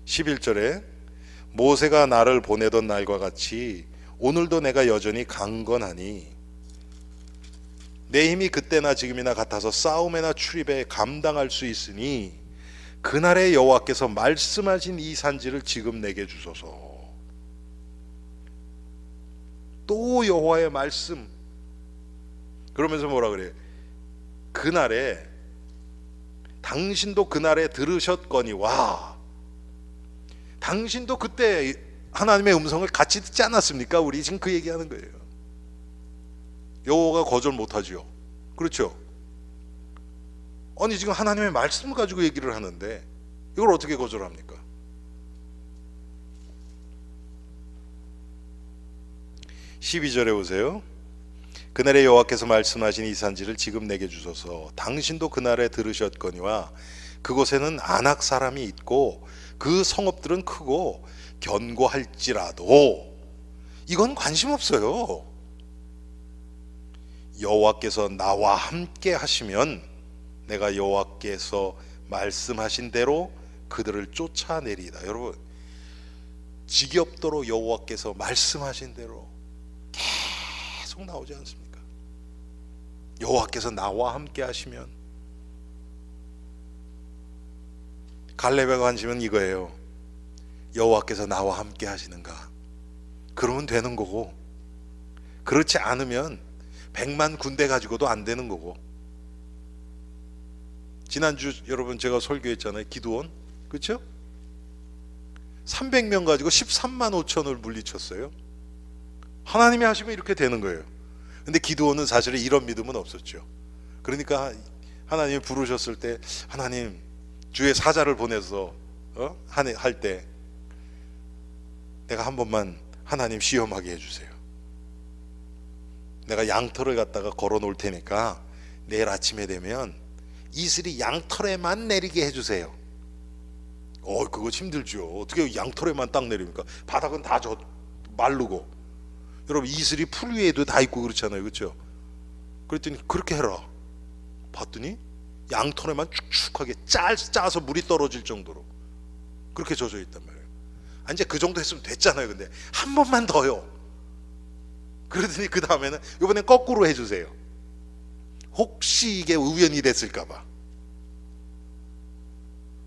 11절에 모세가 나를 보내던 날과 같이 오늘도 내가 여전히 강건하니 내 힘이 그때나 지금이나 같아서 싸움에나 출입에 감당할 수 있으니 그날의 여호와께서 말씀하신 이 산지를 지금 내게 주소서. 또 여호와의 말씀, 그러면서 뭐라 그래요? 그날에 당신도 그날에 들으셨거니와, 당신도 그때 하나님의 음성을 같이 듣지 않았습니까? 우리 지금 그 얘기하는 거예요. 여호와가 거절 못하지요. 그렇죠? 아니 지금 하나님의 말씀을 가지고 얘기를 하는데 이걸 어떻게 거절합니까? 12절에 보세요. 그날에 여호와께서 말씀하신 이 산지를 지금 내게 주소서. 당신도 그날에 들으셨거니와 그곳에는 아낙 사람이 있고 그 성읍들은 크고 견고할지라도 이건 관심 없어요. 여호와께서 나와 함께 하시면 내가 여호와께서 말씀하신 대로 그들을 쫓아내리이다. 여러분, 지겹도록 여호와께서 말씀하신 대로 계속 나오지 않습니까? 여호와께서 나와 함께 하시면. 갈렙의 관심은 이거예요. 여호와께서 나와 함께 하시는가? 그러면 되는 거고, 그렇지 않으면 100만 군대 가지고도 안 되는 거고. 지난주 여러분 제가 설교했잖아요. 기드온. 그렇죠? 300명 가지고 13만 5천을 물리쳤어요. 하나님이 하시면 이렇게 되는 거예요. 근데 기드온은 사실은 이런 믿음은 없었죠. 그러니까 하나님이 부르셨을 때, 하나님 주의 사자를 보내서 할 때 내가 한 번만 하나님 시험하게 해주세요. 내가 양털을 갖다가 걸어 놓을 테니까 내일 아침에 되면 이슬이 양털에만 내리게 해주세요. 그거 힘들죠. 어떻게 양털에만 딱 내립니까? 바닥은 다 마르고. 여러분 이슬이 풀 위에도 다 있고 그렇잖아요. 그렇죠? 그랬더니 그렇게 해라. 봤더니 양털에만 축축하게 짜서 물이 떨어질 정도로 그렇게 젖어 있단 말이에요. 이제 그 정도 했으면 됐잖아요. 근데 한 번만 더요. 그러더니 그 다음에는 이번엔 거꾸로 해주세요. 혹시 이게 우연이 됐을까봐.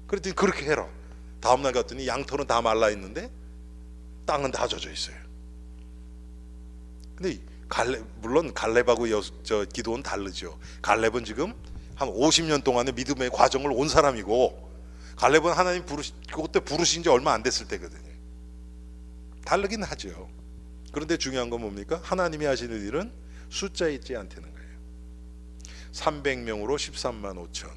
그랬더니 그렇게 해라. 다음날 갔더니 양털은 다 말라 있는데 땅은 다 젖어 있어요. 근데 물론 갈렙하고 기드온 다르죠. 갈렙은 지금 한 50년 동안의 믿음의 과정을 온 사람이고, 갈렙은 하나님 그때 부르신 지 얼마 안 됐을 때거든요. 다르긴 하죠. 그런데 중요한 건 뭡니까? 하나님이 하시는 일은 숫자에 있지 않다는 거예요. 300명으로 13만 5천.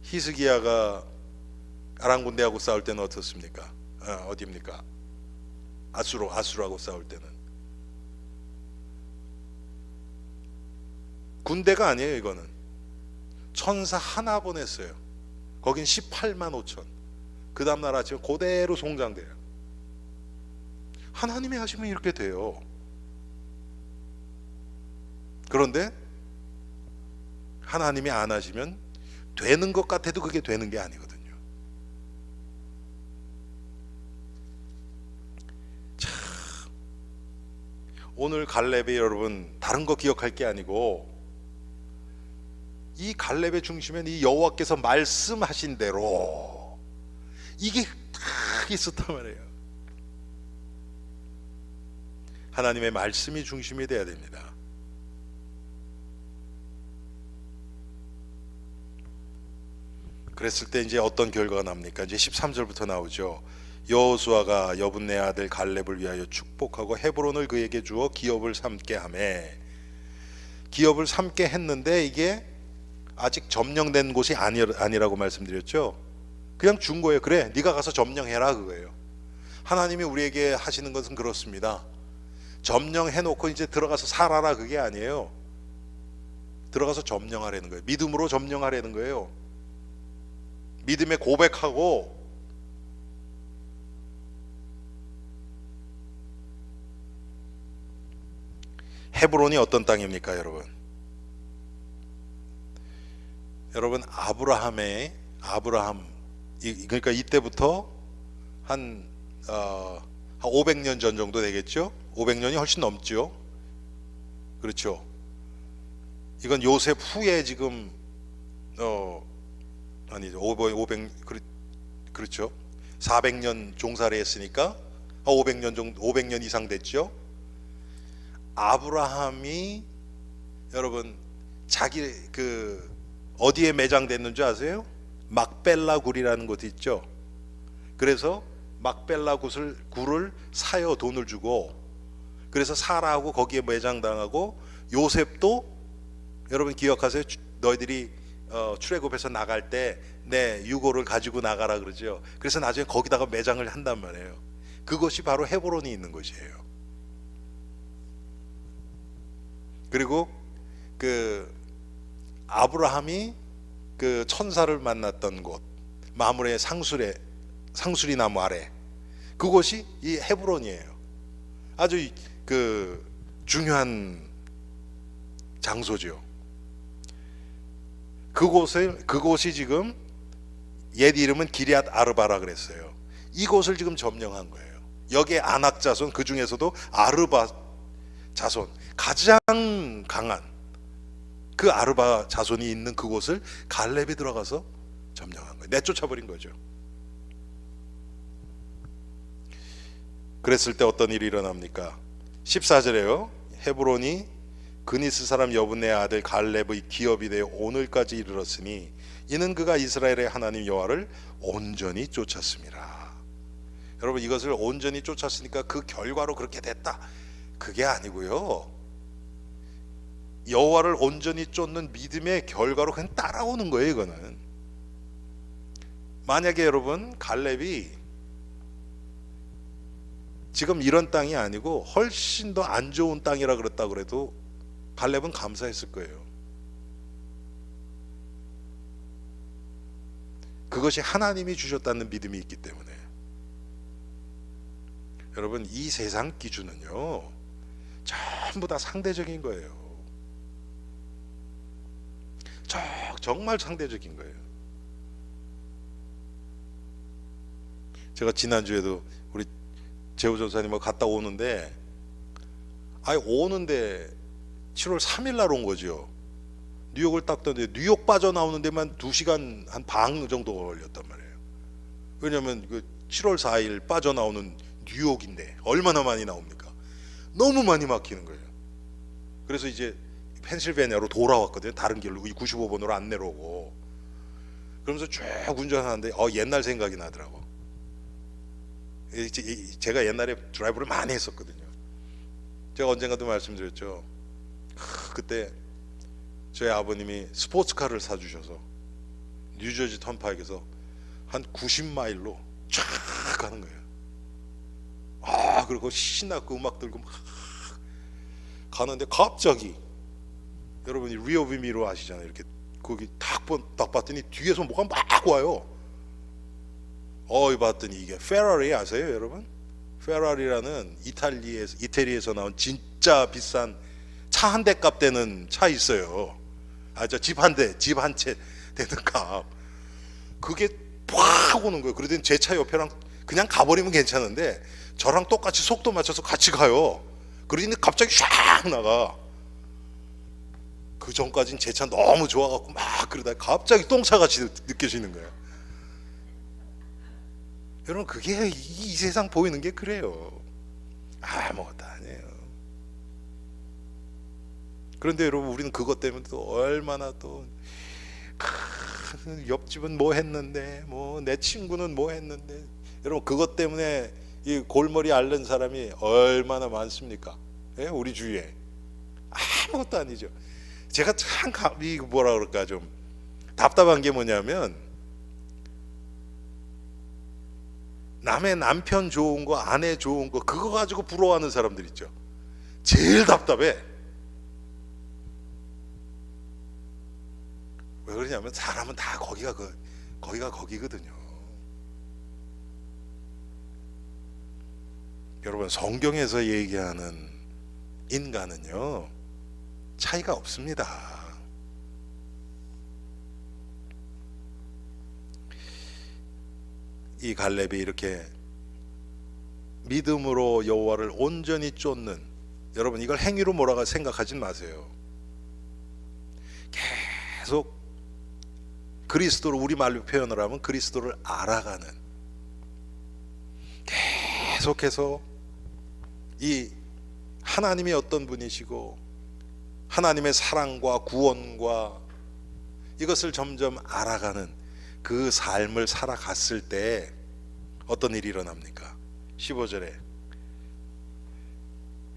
히스기야가 아람 군대하고 싸울 때는 어떻습니까? 어디입니까? 아수르하고 싸울 때는 군대가 아니에요. 이거는 천사 하나 보냈어요. 거긴 18만 5천. 그 다음날 아침에 그대로 송장돼요. 하나님이 하시면 이렇게 돼요. 그런데 하나님이 안 하시면 되는 것 같아도 그게 되는 게 아니거든요. 참, 오늘 갈렙이 여러분 다른 거 기억할 게 아니고, 이 갈렙의 중심엔 이 여호와께서 말씀하신 대로 이게 딱 있었단 말이에요. 하나님의 말씀이 중심이 돼야 됩니다. 그랬을 때 이제 어떤 결과가 납니까? 이제 13절부터 나오죠. 여호수아가 여분네 아들 갈렙을 위하여 축복하고 헤브론을 그에게 주어 기업을 삼게 하매. 기업을 삼게 했는데 이게 아직 점령된 곳이 아니라고 말씀드렸죠. 그냥 준 거예요. 그래, 네가 가서 점령해라, 그거예요. 하나님이 우리에게 하시는 것은 그렇습니다. 점령해놓고 이제 들어가서 살아라, 그게 아니에요. 들어가서 점령하라는 거예요. 믿음으로 점령하라는 거예요. 믿음의 고백하고, 헤브론이 어떤 땅입니까, 여러분? 여러분 아브라함, 그러니까 이때부터 한 500년 전 정도 되겠죠? 500년이 훨씬 넘죠. 그렇죠. 이건 요셉 후에 지금 아니죠. 500 그렇죠. 400년 종살이 했으니까 500년 정도, 500년 이상 됐죠. 아브라함이 여러분 자기 어디에 매장됐는 줄 아세요? 막벨라 굴이라는 곳이 있죠. 그래서 막벨라 굴을 사요. 돈을 주고. 그래서 사라하고 거기에 매장당하고, 요셉도 여러분 기억하세요? 너희들이 출애굽해서 나갈 때 내 유고를 가지고 나가라 그러죠. 그래서 나중에 거기다가 매장을 한단 말이에요. 그것이 바로 헤브론이 있는 곳이에요. 그리고 아브라함이 그 천사를 만났던 곳, 마므레의 상수리 나무 아래, 그곳이 이 헤브론이에요. 아주 중요한 장소죠. 그곳이 지금 옛 이름은 기럇 아르바라 그랬어요. 이곳을 지금 점령한 거예요. 여기에 아낙 자손, 그 중에서도 아르바 자손, 가장 강한 그 아르바 자손이 있는 그곳을 갈렙이 들어가서 점령한 거예요. 내쫓아버린 거죠. 그랬을 때 어떤 일이 일어납니까? 14절에요. 헤브론이 그니스 사람 여분네 아들 갈렙의 기업이 되어 오늘까지 이르렀으니 이는 그가 이스라엘의 하나님 여호와를 온전히 쫓았습니다. 여러분, 이것을 온전히 쫓았으니까 그 결과로 그렇게 됐다, 그게 아니고요. 여호와를 온전히 쫓는 믿음의 결과로 그냥 따라오는 거예요. 이거는 만약에 여러분 갈렙이 지금 이런 땅이 아니고 훨씬 더 안 좋은 땅이라 그랬다 그래도 갈렙은 감사했을 거예요. 그것이 하나님이 주셨다는 믿음이 있기 때문에. 여러분, 이 세상 기준은요 전부 다 상대적인 거예요. 정말 상대적인 거예요. 제가 지난주에도 우리 재우 전사님하고 갔다 오는데, 오는데 7월 3일 날 온 거죠. 뉴욕을 딱 떠는데 뉴욕 빠져나오는 데만 2시간 한 반 정도 걸렸단 말이에요. 왜냐하면 그 7월 4일 빠져나오는 뉴욕인데 얼마나 많이 나옵니까? 너무 많이 막히는 거예요. 그래서 이제 펜실베니아로 돌아왔거든요. 다른 길로 95번으로 안 내려오고. 그러면서 쭉 운전하는데 옛날 생각이 나더라고. 제가 옛날에 드라이브를 많이 했었거든요. 제가 언젠가도 말씀드렸죠. 그때 저희 아버님이 스포츠카를 사주셔서 뉴저지 턴파이크에서 한 90마일로 쫙 가는 거예요. 그리고 신나고 음악 들고 막 가는데 갑자기, 여러분이 리어뷰 미러 아시잖아요. 이렇게 거기 딱 봤더니 뒤에서 뭐가 막 와요. 봤더니 이게 페라리 아세요, 여러분? 페라리라는 이태리에서 나온 진짜 비싼 차 한 대 값 되는 차 있어요. 집 한 채 되는 값. 그게 팍 오는 거예요. 그러더니 제 차 옆에랑 그냥 가버리면 괜찮은데 저랑 똑같이 속도 맞춰서 같이 가요. 그러더니 갑자기 샥 나가. 그 전까진 제 차 너무 좋아갖고 막 그러다 갑자기 똥차같이 느껴지는 거예요. 여러분, 그게 이 세상 보이는 게 그래요. 아무것도 아니에요. 그런데 여러분, 우리는 그것 때문에 또 얼마나 또 옆집은 뭐 했는데, 내 친구는 뭐 했는데, 여러분 그것 때문에 이 골머리 앓는 사람이 얼마나 많습니까? 예? 우리 주위에. 아무것도 아니죠. 제가 참 뭐라 그럴까 좀 답답한 게 뭐냐면, 남의 남편 좋은 거, 아내 좋은 거, 그거 가지고 부러워하는 사람들 있죠. 제일 답답해. 왜 그러냐면 사람은 다 거기가 거기거든요. 여러분, 성경에서 얘기하는 인간은요 차이가 없습니다. 이 갈렙이 이렇게 믿음으로 여호와를 온전히 쫓는, 여러분 이걸 행위로 뭐라고 생각하진 마세요. 계속 그리스도를, 우리말로 표현을 하면 그리스도를 알아가는, 계속해서 이 하나님이 어떤 분이시고 하나님의 사랑과 구원과 이것을 점점 알아가는 그 삶을 살아갔을 때 어떤 일이 일어납니까? 15절에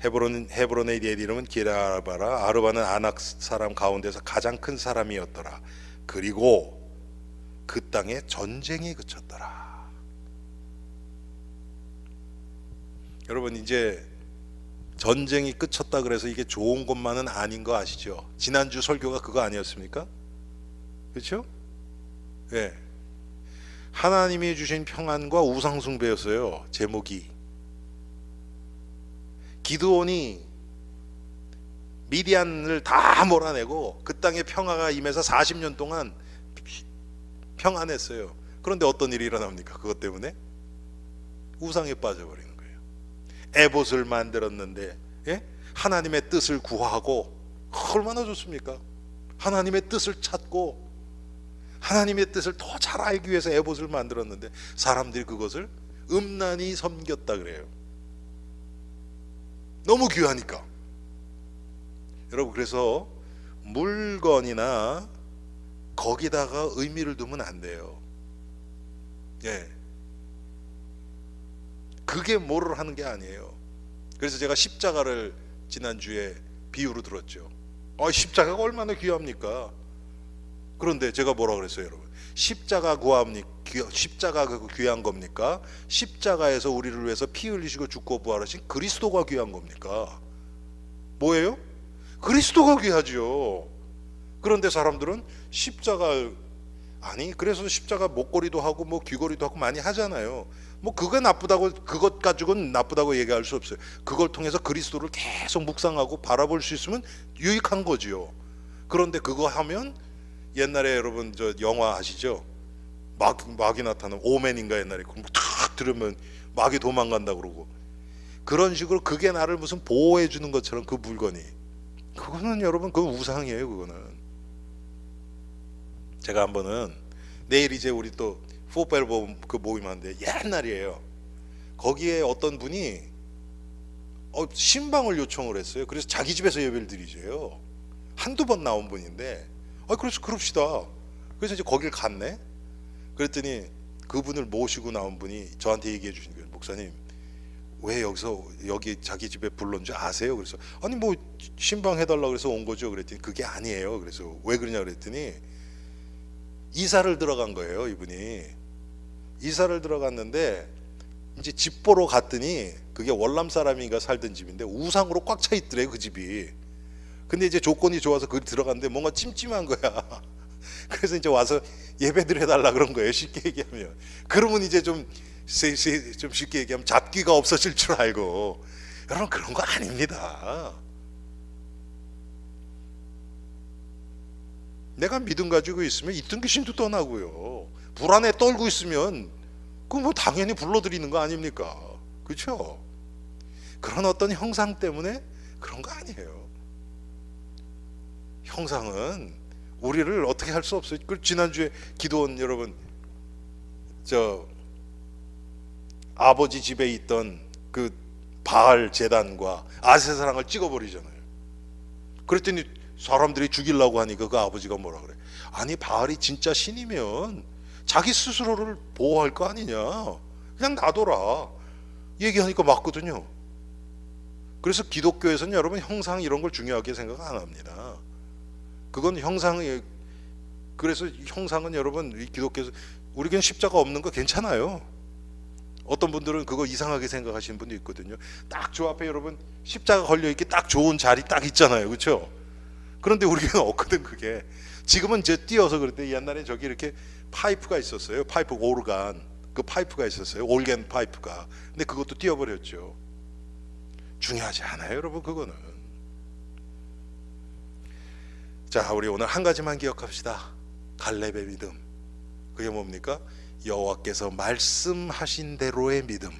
헤브론의 옛 이름은 기라바라, 아르바는 아낙 사람 가운데서 가장 큰 사람이었더라. 그리고 그 땅에 전쟁이 그쳤더라. 여러분, 이제 전쟁이 끝쳤다 그래서 이게 좋은 것만은 아닌 거 아시죠? 지난주 설교가 그거 아니었습니까? 그렇죠? 예. 하나님이 주신 평안과 우상숭배였어요. 제목이. 기드온이 미디안을 다 몰아내고 그 땅에 평화가 임해서 40년 동안 평안했어요. 그런데 어떤 일이 일어납니까? 그것 때문에 우상에 빠져버리는 거예요. 에봇을 만들었는데, 예? 하나님의 뜻을 구하고, 얼마나 좋습니까? 하나님의 뜻을 찾고 하나님의 뜻을 더 잘 알기 위해서 에봇을 만들었는데 사람들이 그것을 음란히 섬겼다 그래요. 너무 귀하니까. 여러분, 그래서 물건이나 거기다가 의미를 두면 안 돼요. 예. 그게 뭐를 하는 게 아니에요. 그래서 제가 십자가를 지난주에 비유로 들었죠. 십자가가 얼마나 귀합니까? 그런데 제가 뭐라 그랬어요, 여러분? 십자가가 귀한 겁니까? 십자가에서 우리를 위해서 피 흘리시고 죽고 부활하신 그리스도가 귀한 겁니까? 뭐예요? 그리스도가 귀하죠. 그런데 사람들은 십자가, 아니 그래서 십자가 목걸이도 하고 뭐 귀걸이도 하고 많이 하잖아요. 뭐 그거 나쁘다고, 그것 가지고는 나쁘다고 얘기할 수 없어요. 그걸 통해서 그리스도를 계속 묵상하고 바라볼 수 있으면 유익한 거지요. 그런데 그거 하면 옛날에 여러분 저 영화 아시죠? 마귀 나타나는 오맨인가, 옛날에 탁 들으면 마귀 도망간다 그러고, 그런 식으로 그게 나를 무슨 보호해 주는 것처럼 그 물건이, 그거는 여러분 그건 우상이에요. 그거는. 제가 한번은 내일 이제 우리 또 포펠 그 모임한데 옛날이에요. 거기에 어떤 분이 신방을 요청을 했어요. 그래서 자기 집에서 예배를 드리세요. 한두 번 나온 분인데 그래서 그럽시다. 그래서 이제 거길 갔네. 그랬더니 그분을 모시고 나온 분이 저한테 얘기해 주신 거예요. 목사님, 왜 여기 자기 집에 불러온 줄 아세요? 그래서 아니 뭐 신방 해달라고 그래서 온 거죠. 그랬더니 그게 아니에요. 그래서 왜 그러냐 그랬더니 이사를 들어간 거예요. 이분이 이사를 들어갔는데 이제 집 보러 갔더니 그게 월남 사람인가 살던 집인데 우상으로 꽉 차 있더래요, 그 집이. 근데 이제 조건이 좋아서 그 들어갔는데 뭔가 찜찜한 거야. 그래서 이제 와서 예배들 해달라 그런 거예요, 쉽게 얘기하면. 그러면 이제 좀 쉽게 얘기하면 잡기가 없어질 줄 알고. 여러분, 그런 거 아닙니다. 내가 믿음 가지고 있으면 있던 귀신도 떠나고요. 불안에 떨고 있으면 그거 뭐 당연히 불러들이는 거 아닙니까? 그렇죠? 그런 어떤 형상 때문에 그런 거 아니에요. 형상은 우리를 어떻게 할 수 없어요. 그 지난주에 기도원 여러분, 저 아버지 집에 있던 그 바알 제단과 아세사랑을 찍어버리잖아요. 그랬더니 사람들이 죽이려고 하니까 그 아버지가 뭐라 그래? 아니 바알이 진짜 신이면 자기 스스로를 보호할 거 아니냐, 그냥 놔둬라 얘기하니까 맞거든요. 그래서 기독교에서는 여러분 형상 이런 걸 중요하게 생각 안 합니다. 그건 형상이, 그래서 형상은 여러분 기독교에서 우리 그냥 십자가 없는 거 괜찮아요. 어떤 분들은 그거 이상하게 생각하시는 분도 있거든요. 딱 저 앞에 여러분 십자가 걸려있기 딱 좋은 자리 딱 있잖아요, 그렇죠? 그런데 우리는 없거든. 그게 지금은 이제 띄어서 그런데 옛날에 저기 이렇게 파이프가 있었어요. 파이프 오르간, 그 파이프가 있었어요. 올겐 파이프가. 근데 그것도 띄어버렸죠. 중요하지 않아요, 여러분. 그거는. 자, 우리 오늘 한 가지만 기억합시다. 갈렙의 믿음. 그게 뭡니까? 여호와께서 말씀하신 대로의 믿음.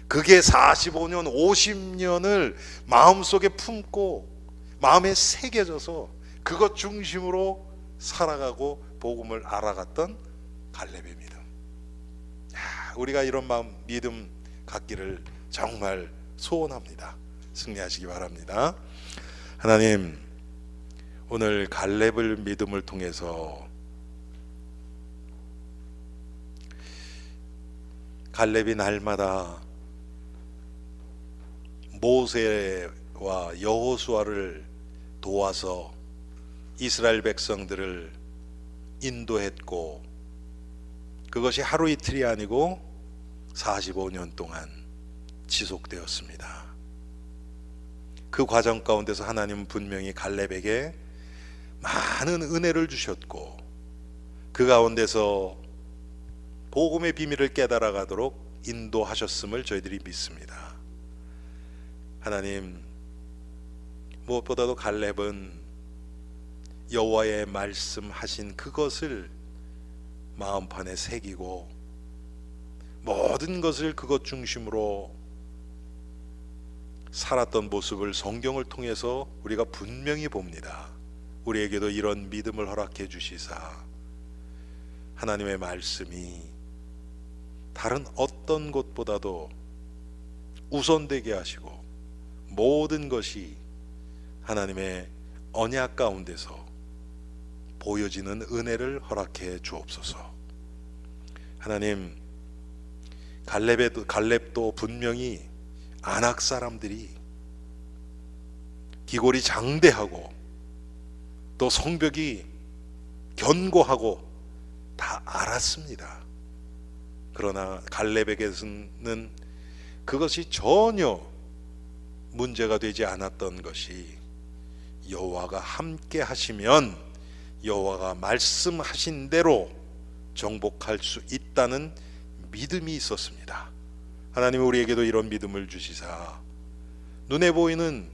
그게 45년 50년을 마음속에 품고 마음에 새겨져서 그것 중심으로 살아가고 복음을 알아갔던 갈렙의 믿음. 우리가 이런 마음, 믿음 갖기를 정말 소원합니다. 승리하시기 바랍니다. 하나님, 오늘 갈렙을 믿음을 통해서 갈렙이 날마다 모세와 여호수아를 도와서 이스라엘 백성들을 인도했고, 그것이 하루 이틀이 아니고 45년 동안 지속되었습니다. 그 과정 가운데서 하나님은 분명히 갈렙에게 많은 은혜를 주셨고, 그 가운데서 복음의 비밀을 깨달아 가도록 인도하셨음을 저희들이 믿습니다. 하나님, 무엇보다도 갈렙은 여호와의 말씀하신 그것을 마음판에 새기고 모든 것을 그것 중심으로 살았던 모습을 성경을 통해서 우리가 분명히 봅니다. 우리에게도 이런 믿음을 허락해 주시사 하나님의 말씀이 다른 어떤 것보다도 우선되게 하시고 모든 것이 하나님의 언약 가운데서 보여지는 은혜를 허락해 주옵소서. 하나님, 갈렙도 분명히 아낙 사람들이 기골이 장대하고 또 성벽이 견고하고 다 알았습니다. 그러나 갈렙에게서는 그것이 전혀 문제가 되지 않았던 것이 여호와가 함께 하시면 여호와가 말씀하신 대로 정복할 수 있다는 믿음이 있었습니다. 하나님, 우리에게도 이런 믿음을 주시사 눈에 보이는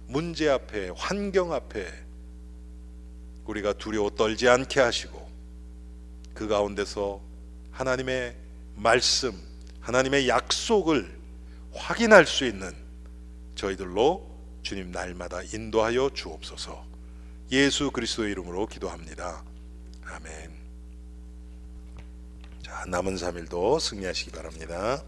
문제 앞에, 환경 앞에 우리가 두려워 떨지 않게 하시고 그 가운데서 하나님의 말씀, 하나님의 약속을 확인할 수 있는 저희들로 주님 날마다 인도하여 주옵소서. 예수 그리스도의 이름으로 기도합니다. 아멘. 자, 남은 3일도 승리하시기 바랍니다.